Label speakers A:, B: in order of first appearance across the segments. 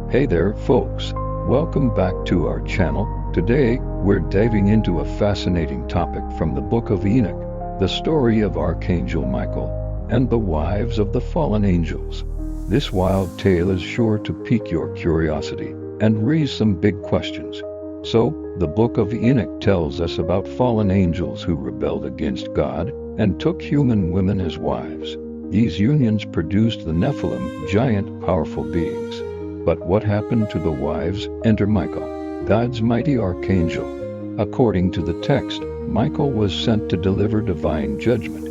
A: Hey there, folks. Welcome back to our channel. Today, we're diving into a fascinating topic from the Book of Enoch, the story of Archangel Michael and the wives of the fallen angels. This wild tale is sure to pique your curiosity and raise some big questions. So, the Book of Enoch tells us about fallen angels who rebelled against God and took human women as wives. These unions produced the Nephilim, giant, powerful beings. But what happened to the wives? Enter Michael, God's mighty archangel. According to the text, Michael was sent to deliver divine judgment.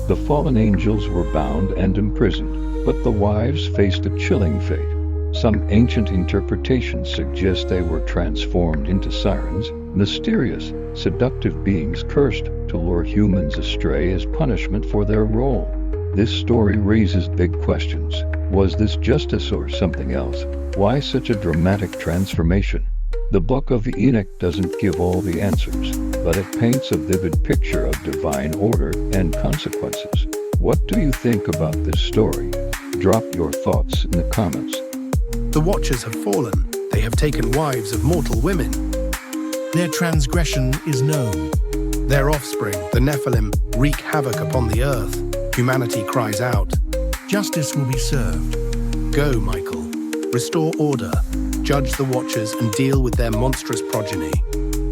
A: The fallen angels were bound and imprisoned, but the wives faced a chilling fate. Some ancient interpretations suggest they were transformed into sirens, mysterious, seductive beings cursed to lure humans astray as punishment for their role. This story raises big questions. Was this justice or something else? Why such a dramatic transformation? The Book of Enoch doesn't give all the answers, but it paints a vivid picture of divine order and consequences. What do you think about this story? Drop your thoughts in the comments.
B: The Watchers have fallen. They have taken wives of mortal women.
C: Their transgression is known.
B: Their offspring, the Nephilim, wreak havoc upon the earth. Humanity cries out.
C: Justice will be served.
B: Go, Michael. Restore order. Judge the Watchers and deal with their monstrous progeny.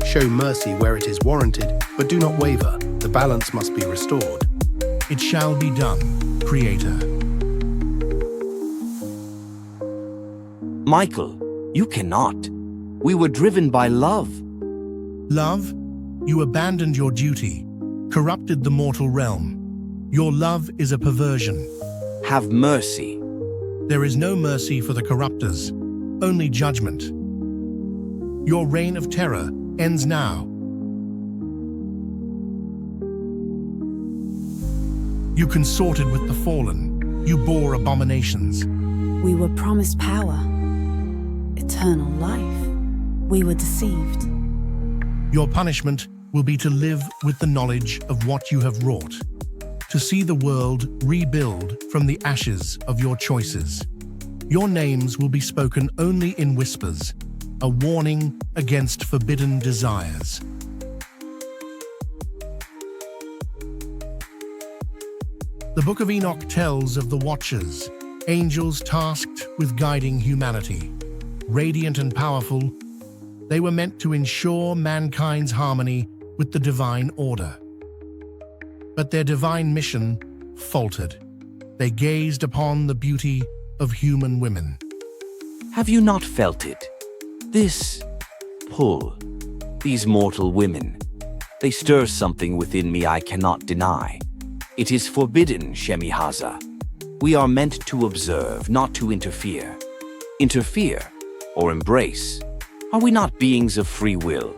B: Show mercy where it is warranted, but do not waver. The balance must be restored.
C: It shall be done, Creator.
D: Michael, you cannot. We were driven by love.
C: Love, you abandoned your duty, corrupted the mortal realm. Your love is a perversion.
D: Have mercy.
C: There is no mercy for the corruptors, only judgment. Your reign of terror ends now. You consorted with the fallen. You bore abominations.
E: We were promised power, eternal life. We were deceived.
C: Your punishment will be to live with the knowledge of what you have wrought, to see the world rebuild from the ashes of your choices. Your names will be spoken only in whispers, a warning against forbidden desires. The Book of Enoch tells of the Watchers, angels tasked with guiding humanity. Radiant and powerful, they were meant to ensure mankind's harmony with the divine order. But their divine mission faltered. They gazed upon the beauty of human women.
D: Have you not felt it? This pull, these mortal women, they stir something within me I cannot deny. It is forbidden, Shemihaza. We are meant to observe, not to interfere. Interfere or embrace? Are we not beings of free will?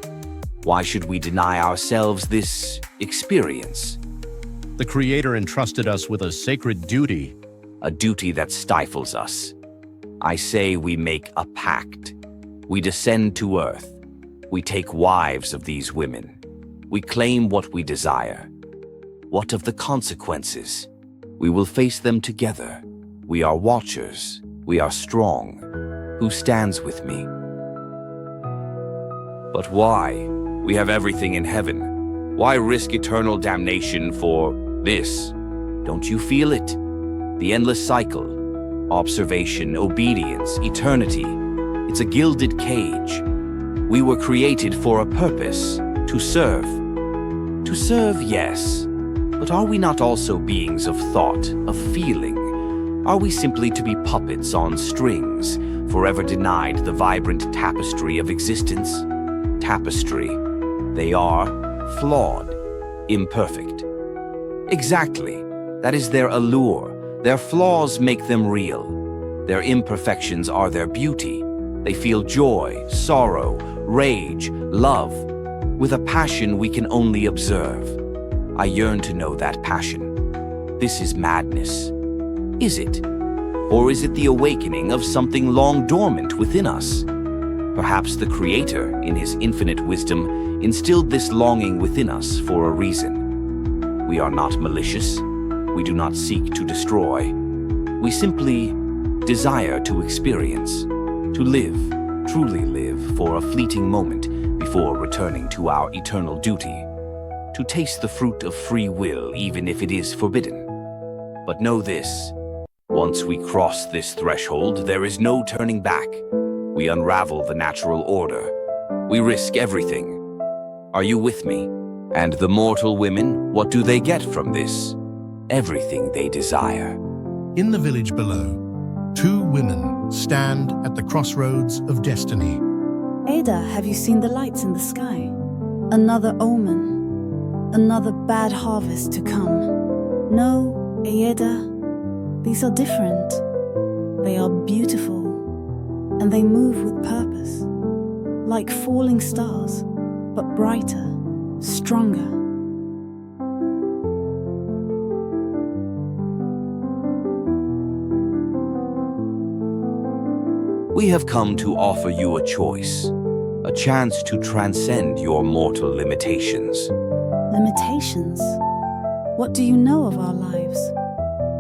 D: Why should we deny ourselves this experience?
F: The Creator entrusted us with a sacred duty.
D: A duty that stifles us. I say we make a pact. We descend to earth. We take wives of these women. We claim what we desire. What of the consequences? We will face them together. We are watchers. We are strong. Who stands with me? But why? We have everything in heaven. Why risk eternal damnation for this? Don't you feel it? The endless cycle. Observation, obedience, eternity. It's a gilded cage. We were created for a purpose. To serve. To serve, yes. But are we not also beings of thought, of feeling? Are we simply to be puppets on strings, forever denied the vibrant tapestry of existence? Tapestry. They are flawed, imperfect. Exactly. That is their allure. Their flaws make them real. Their imperfections are their beauty. They feel joy, sorrow, rage, love, with a passion we can only observe. I yearn to know that passion. This is madness. Is it? Or is it the awakening of something long dormant within us? Perhaps the Creator, in His infinite wisdom, instilled this longing within us for a reason. We are not malicious. We do not seek to destroy. We simply desire to experience. To live, truly live, for a fleeting moment before returning to our eternal duty. To taste the fruit of free will, even if it is forbidden. But know this, once we cross this threshold, there is no turning back. We unravel the natural order. We risk everything. Are you with me? And the mortal women, what do they get from this? Everything they desire.
C: In the village below, two women stand at the crossroads of destiny.
E: Ada, have you seen the lights in the sky? Another omen, another bad harvest to come. No, Ada, these are different. They are beautiful, and they move with purpose, like falling stars, but brighter, stronger.
D: We have come to offer you a choice, a chance to transcend your mortal limitations.
E: Limitations? What do you know of our lives?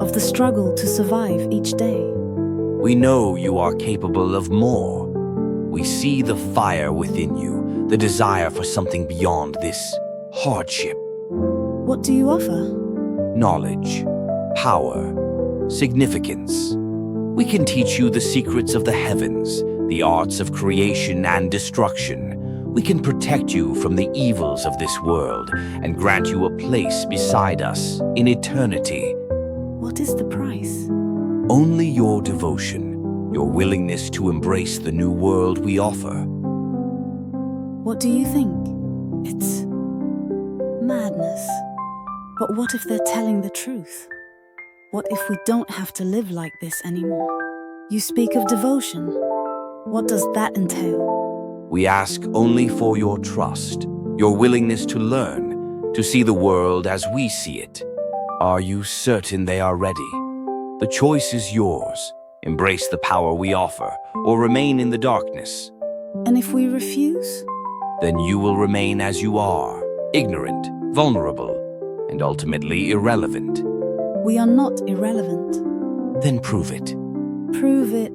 E: Of the struggle to survive each day?
D: We know you are capable of more. We see the fire within you, the desire for something beyond this hardship.
E: What do you offer?
D: Knowledge, power, significance. We can teach you the secrets of the heavens, the arts of creation and destruction. We can protect you from the evils of this world and grant you a place beside us in eternity.
E: What is the price?
D: Only your devotion, your willingness to embrace the new world we offer.
E: What do you think? It's madness. But what if they're telling the truth? What if we don't have to live like this anymore? You speak of devotion. What does that entail?
D: We ask only for your trust, your willingness to learn, to see the world as we see it. Are you certain they are ready? The choice is yours. Embrace the power we offer, or remain in the darkness.
E: And if we refuse?
D: Then you will remain as you are, ignorant, vulnerable, and ultimately irrelevant.
E: We are not irrelevant.
D: Then prove it.
E: Prove it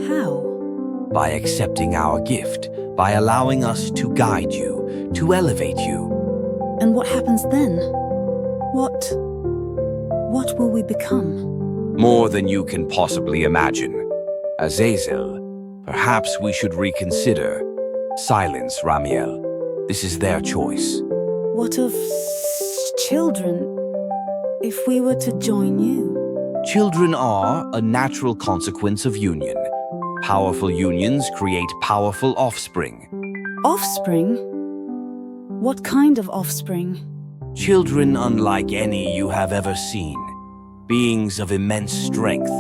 E: how?
D: By accepting our gift, by allowing us to guide you, to elevate you.
E: And what happens then? What will we become?
D: More than you can possibly imagine. Azazel, perhaps we should reconsider. Silence, Ramiel. This is their choice.
E: What of children? If we were to join you?
D: Children are a natural consequence of union. Powerful unions create powerful offspring.
E: Offspring? What kind of offspring?
D: Children unlike any you have ever seen. Beings of immense strength,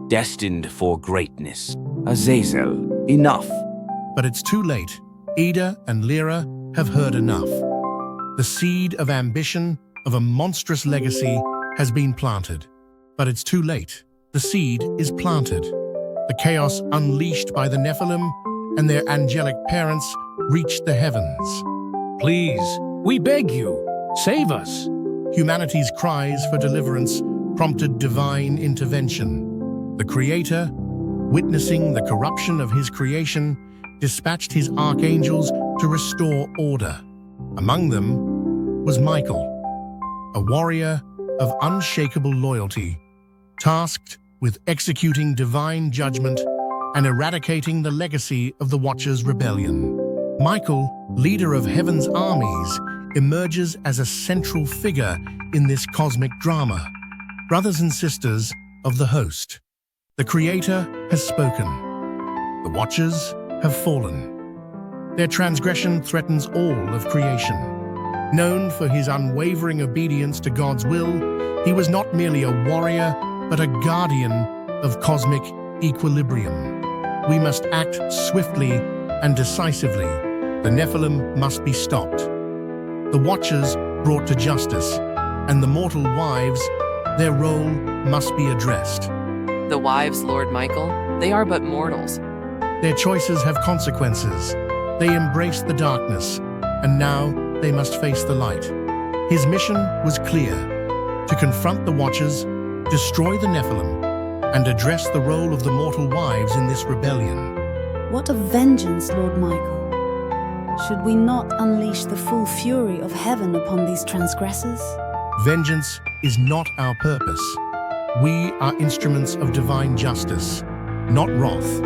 D: destined for greatness. Azazel, enough.
C: But it's too late. Ada and Lyra have heard enough. The seed of ambition, of a monstrous legacy, has been planted. But it's too late. The seed is planted. The chaos unleashed by the Nephilim and their angelic parents reached the heavens.
G: Please, we beg you, save us.
C: Humanity's cries for deliverance prompted divine intervention. The Creator, witnessing the corruption of his creation, dispatched his archangels to restore order. Among them was Michael, a warrior of unshakable loyalty, tasked with executing divine judgment and eradicating the legacy of the Watchers' rebellion. Michael, leader of heaven's armies, emerges as a central figure in this cosmic drama. Brothers and sisters of the host, the Creator has spoken. The Watchers have fallen. Their transgression threatens all of creation. Known for his unwavering obedience to God's will, he was not merely a warrior, but a guardian of cosmic equilibrium. We must act swiftly and decisively. The Nephilim must be stopped. The Watchers brought to justice, and the mortal wives, their role must be addressed.
H: The wives, Lord Michael, they are but mortals.
C: Their choices have consequences. They embraced the darkness, and now they must face the light. His mission was clear: to confront the Watchers, destroy the Nephilim, and address the role of the mortal wives in this rebellion.
E: What of vengeance, Lord Michael? Should we not unleash the full fury of heaven upon these transgressors?
C: Vengeance is not our purpose. We are instruments of divine justice, not wrath.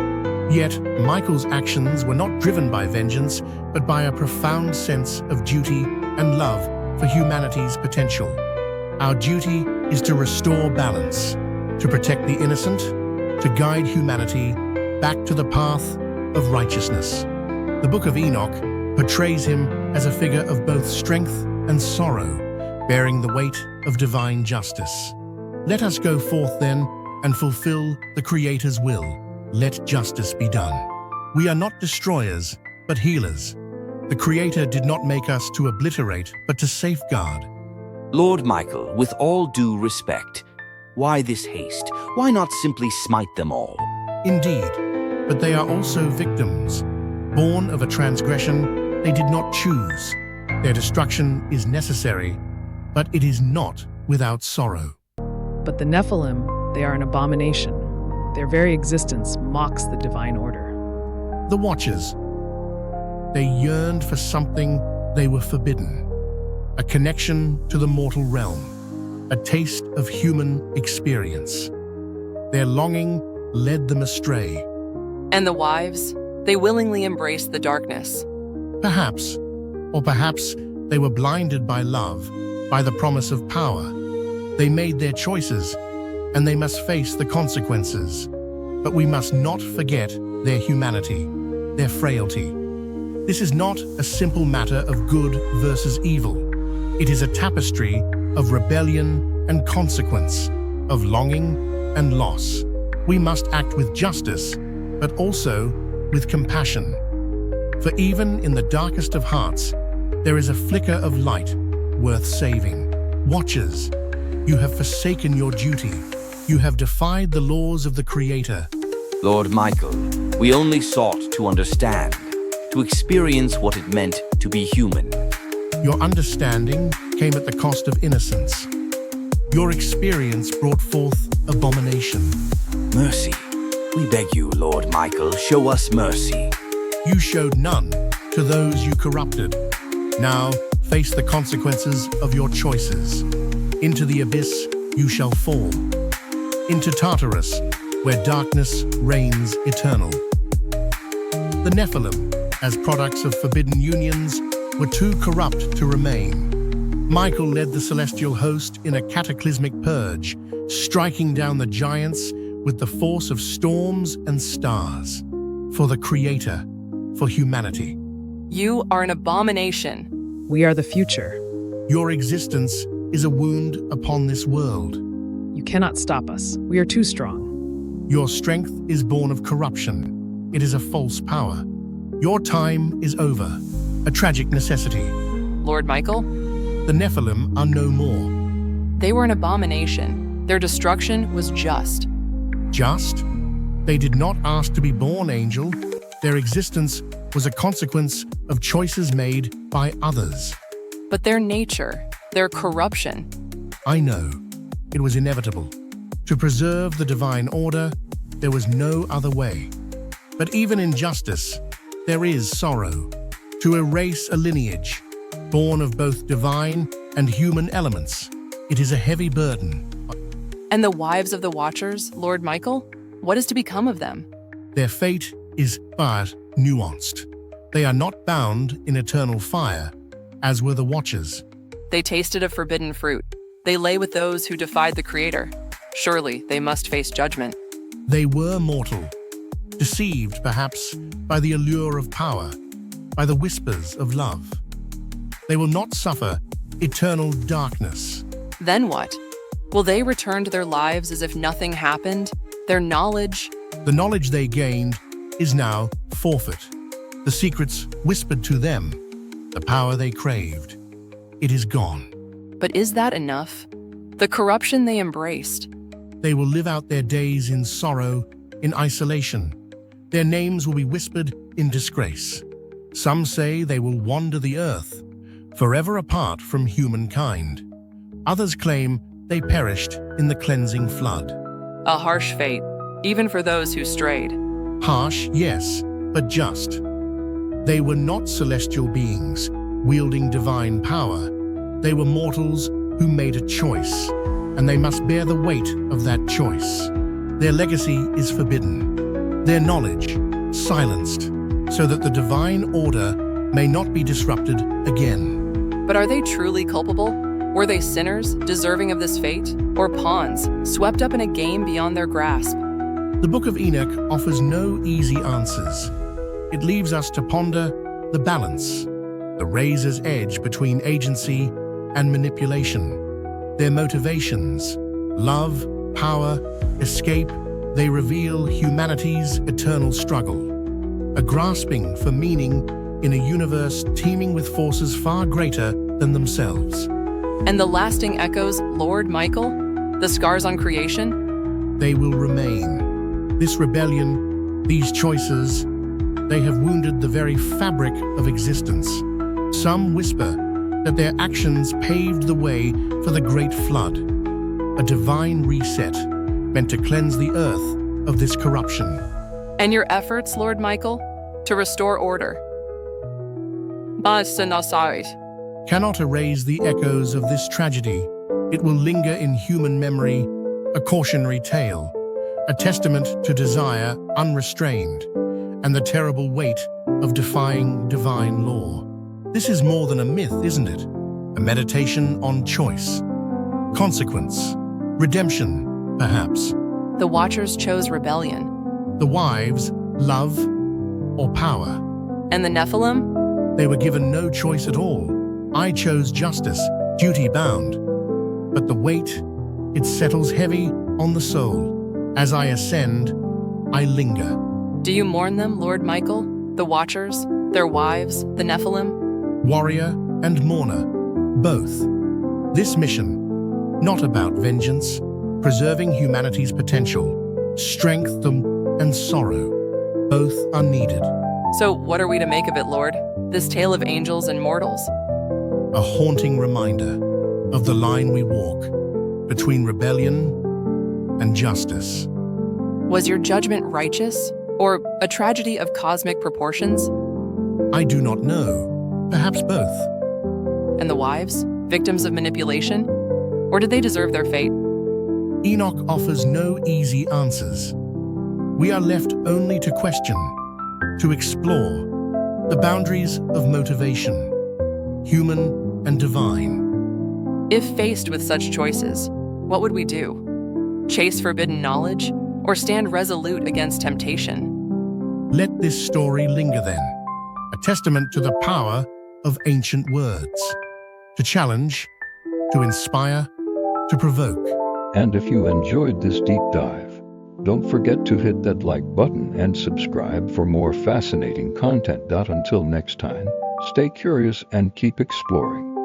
C: Yet, Michael's actions were not driven by vengeance, but by a profound sense of duty and love for humanity's potential. Our duty is to restore balance, to protect the innocent, to guide humanity back to the path of righteousness. The Book of Enoch portrays him as a figure of both strength and sorrow, bearing the weight of divine justice. Let us go forth then and fulfill the Creator's will. Let justice be done. We are not destroyers, but healers. The Creator did not make us to obliterate, but to safeguard.
D: Lord Michael, with all due respect, why this haste? Why not simply smite them all?
C: Indeed, but they are also victims, born of a transgression they did not choose. Their destruction is necessary, but it is not without sorrow.
I: But the Nephilim, they are an abomination. Their very existence mocks the divine order.
C: The Watchers, they yearned for something they were forbidden, a connection to the mortal realm, a taste of human experience. Their longing led them astray.
H: And the wives, they willingly embraced the darkness.
C: Perhaps, or perhaps they were blinded by love, by the promise of power. They made their choices, and they must face the consequences. But we must not forget their humanity, their frailty. This is not a simple matter of good versus evil. It is a tapestry of rebellion and consequence, of longing and loss. We must act with justice, but also with compassion. For even in the darkest of hearts, there is a flicker of light worth saving. Watchers, you have forsaken your duty. You have defied the laws of the Creator.
D: Lord Michael, we only sought to understand, to experience what it meant to be human.
C: Your understanding came at the cost of innocence. Your experience brought forth abomination.
D: Mercy. We beg you, Lord Michael, show us mercy.
C: You showed none to those you corrupted. Now face the consequences of your choices. Into the abyss you shall fall. Into Tartarus, where darkness reigns eternal. The Nephilim, as products of forbidden unions, were too corrupt to remain. Michael led the celestial host in a cataclysmic purge, striking down the giants with the force of storms and stars. For the Creator, for humanity.
H: You are an abomination.
I: We are the future.
C: Your existence is a wound upon this world.
I: You cannot stop us. We are too strong.
C: Your strength is born of corruption. It is a false power. Your time is over, a tragic necessity.
H: Lord Michael,
C: The Nephilim are no more.
H: they were an abomination. Their destruction was just.
C: Just? They did not ask to be born, Angel. Their existence was a consequence of choices made by others.
H: But their nature, their corruption,
C: I know. It was inevitable. To preserve the divine order, there was no other way. But even in justice, there is sorrow. To erase a lineage, born of both divine and human elements, it is a heavy burden.
H: and the wives of the Watchers, Lord Michael, what is to become of them?
C: Their fate is but nuanced. They are not bound in eternal fire, as were the Watchers.
H: They tasted of forbidden fruit. They lay with those who defied the Creator. Surely they must face judgment.
C: They were mortal, deceived perhaps by the allure of power, by the whispers of love. They will not suffer eternal darkness.
H: Then what? Will they return to their lives as if nothing happened? Their knowledge?
C: The knowledge they gained is now forfeit. The secrets whispered to them, the power they craved, it is gone.
H: But is that enough? The corruption they embraced.
C: They will live out their days in sorrow, in isolation. Their names will be whispered in disgrace. Some say they will wander the earth, forever apart from humankind. Others claim they perished in the cleansing flood.
H: A harsh fate, even for those who strayed.
C: Harsh, yes, but just. They were not celestial beings, wielding divine power. They were mortals who made a choice, and they must bear the weight of that choice. Their legacy is forbidden, their knowledge silenced, so that the divine order may not be disrupted again.
H: But are they truly culpable? Were they sinners, deserving of this fate? Or pawns, swept up in a game beyond their grasp?
C: The Book of Enoch offers no easy answers. It leaves us to ponder the balance, the razor's edge between agency and manipulation. Their motivations, love, power, escape, they reveal humanity's eternal struggle, a grasping for meaning in a universe teeming with forces far greater than themselves.
H: And the lasting echoes, Lord Michael? The scars on creation?
C: They will remain. This rebellion, these choices, they have wounded the very fabric of existence. Some whisper that their actions paved the way for the Great Flood, a divine reset meant to cleanse the earth of this corruption.
H: And your efforts, Lord Michael, to restore order?
C: Cannot erase the echoes of this tragedy. It will linger in human memory, a cautionary tale, a testament to desire unrestrained, and the terrible weight of defying divine law. This is more than a myth, isn't it? A meditation on choice, consequence, redemption, perhaps.
H: The Watchers chose rebellion.
C: The wives, love, or power.
H: And the Nephilim?
C: They were given no choice at all. I chose justice, duty-bound. But the weight, it settles heavy on the soul. As I ascend, I linger.
H: Do you mourn them, Lord Michael? The Watchers, their wives, the Nephilim?
C: Warrior and mourner, both. This mission, not about vengeance, preserving humanity's potential, strength and sorrow, both are needed.
H: So what are we to make of it, Lord? This tale of angels and mortals?
C: A haunting reminder of the line we walk between rebellion and justice.
H: Was your judgment righteous, or a tragedy of cosmic proportions?
C: I do not know. Perhaps both.
H: And the wives, victims of manipulation? Or did they deserve their fate?
C: Enoch offers no easy answers. We are left only to question, to explore the boundaries of motivation, human and divine.
H: If faced with such choices, what would we do? Chase forbidden knowledge, or stand resolute against temptation?
C: Let this story linger then, a testament to the power of ancient words, to challenge, to inspire, to provoke.
A: And if you enjoyed this deep dive, don't forget to hit that like button and subscribe for more fascinating content. Until next time, stay curious and keep exploring.